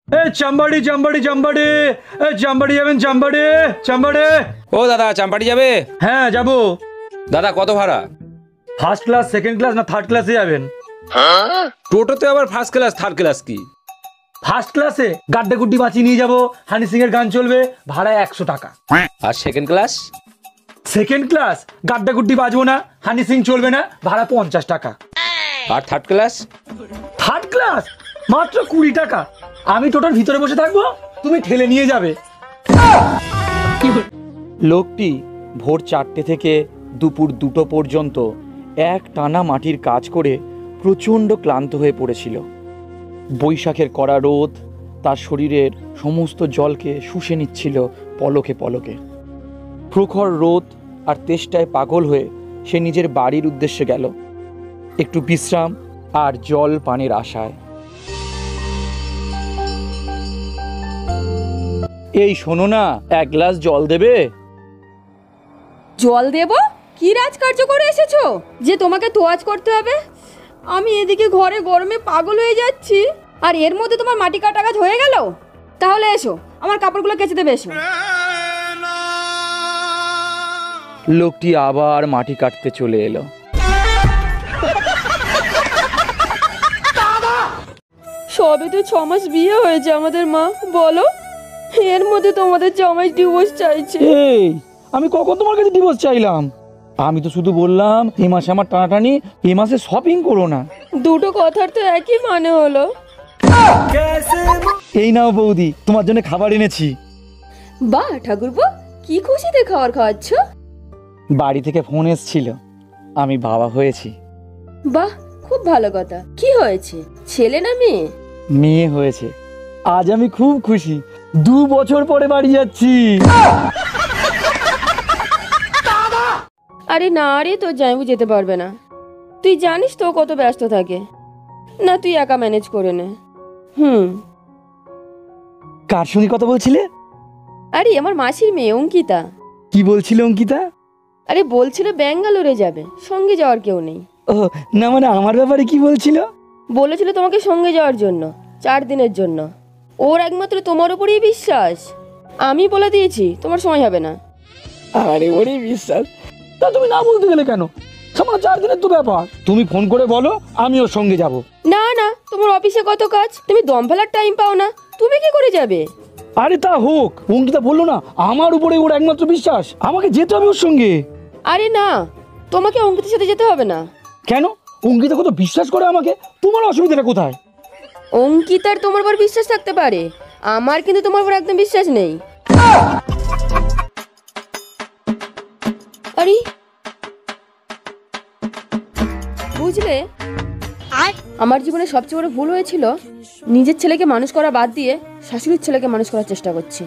চাম্বাড়ি চাম্বাড়ি চাম্বাড়ি, চাম্বাড়ি যাবেন? চাম্বাড়ি চাম্বাড়ি। ও দাদা, চাম্পাটি যাবে? হ্যাঁ যাবো। দাদা কত ভাড়া? ফার্স্ট ক্লাস, সেকেন্ড ক্লাস না থার্ড ক্লাসে যাবেন? টোটোতে আবার ফার্স্ট ক্লাস থার্ড ক্লাস কি? ফার্স্ট ক্লাসে গাড্ডে গুড্ডি বাঁচিয়ে নিয়ে যাবো, হানি সিং এর গান চলবে, ভাড়া 100 টাকা। আর সেকেন্ড ক্লাস? সেকেন্ড ক্লাস গাড্ডে গুড্ডি বাজবো না, হানি সিং চলবে না, ভাড়া 50 টাকা। আর থার্ড ক্লাস? থার্ড ক্লাস মাত্র 20 টাকা। আমি টোটোর ভিতরে বসে থাকবো, তুমি ঠেলে নিয়ে যাবে। লোকটি ভোর 4টে থেকে দুপুর 2টো পর্যন্ত এক টানা মাটির কাজ করে প্রচণ্ড ক্লান্ত হয়ে পড়েছিল। বৈশাখের কড়া রোদ তার শরীরের সমস্ত জলকে শুষে নিচ্ছিল পলকে পলকে। প্রখর রোদ আর তেষ্টায় পাগল হয়ে সে নিজের বাড়ির উদ্দেশ্যে গেল, একটু বিশ্রাম আর জল পানের আশায়। এই শোনো না, 1 গ্লাস জল দেবে? জল দেব? কি রাজকার্য করে এসেছো যে তোমাকে তোয়াজ করতে হবে? আমি এদিকে ঘরে গরমে পাগল হয়ে যাচ্ছি, আর এর মধ্যে তোমার মাটি কাটা কাজ হয়ে গেল। তাহলে এসো, আমার কাপড়গুলো কেচে দেবে, এসো। লোকটি আবার মাটি কাটতে চলে এলো। সবে তো 6 মাস বিয়ে হয়েছে আমাদের, মা বলো, এর মধ্যে তোমাদের জামাই ডিভোর্স চাইছে। এই, আমি কখন তোমার কাছে ডিভোর্স চাইলাম? আমি তো শুধু বললাম এই মাসে আমার টানাটানি, এই মাসে শপিং করো না। দুটো কথার তো একই মানে হলো। এই নাও বৌদি, তোমার জন্য খাবার এনেছি। বাহ ঠাকুরপো, কি খুশিতে খাবার খাওয়াচ্ছ? বাড়ি থেকে ফোন এসেছিল, আমি বাবা হয়েছি। বাহ, খুব ভালো কথা। কি হয়েছে, ছেলে না মেয়ে? মেয়ে হয়েছে। আজ আমি খুব খুশি, 2 বছর পরে বাড়ি যাচ্ছি। আরে না রে, তোর জামাইবু যেতে পারবে না। তুই জানিস তো কত ব্যস্ত থাকে। না, তুই একা ম্যানেজ করে নে। কার সঙ্গে কথা বলছিলে? আরে আমার মাসির মেয়ে অঙ্কিতা। কি বলছিল অঙ্কিতা? আরে বলছিল ব্যাঙ্গালোরে যাবে, সঙ্গে যাওয়ার কেউ নেই। ও না, মানে আমার ব্যাপারে কি বলছিল? বলেছিল তোমাকে সঙ্গে যাওয়ার জন্য, 4 দিনের জন্য। ওর একমাত্র তোমার উপরেই বিশ্বাস। আমি বলে দিয়েছি তোমার সময় হবে না। আরে ওরে বিশ্বাস, তা তুমি না বলতে গেলে কেন? সামান্য 4 দিনের তো ব্যাপার। তুমি ফোন করে বলো, আমি ওর সঙ্গে যাব। না না, তোমার অফিসে কত কাজ, তুমি দম ফেলার টাইম পাও না, তুমি কি করে যাবে? আরে তা হোক, অঙ্কিতা বললো না আমার উপরে ওর একমাত্র বিশ্বাস, আমাকে যেতে হবে ওর সঙ্গে। আরে না, তোমাকে অঙ্কিতার সাথে যেতে হবে না। কেন? অঙ্কিতা কত বিশ্বাস করে আমাকে, তোমার অসুবিধাটা কোথায়? অঙ্কিতার তোমার উপর বিশ্বাস থাকতে পারে, আমার কিন্তু তোমার উপর একদম বিশ্বাস নেই। আরে বুঝলে, আমার জীবনে সবচেয়ে বড় ভুল হয়েছিল নিজের ছেলেকে মানুষ করা বাদ দিয়ে শাশুড়ির ছেলেকে মানুষ করার চেষ্টা করছি।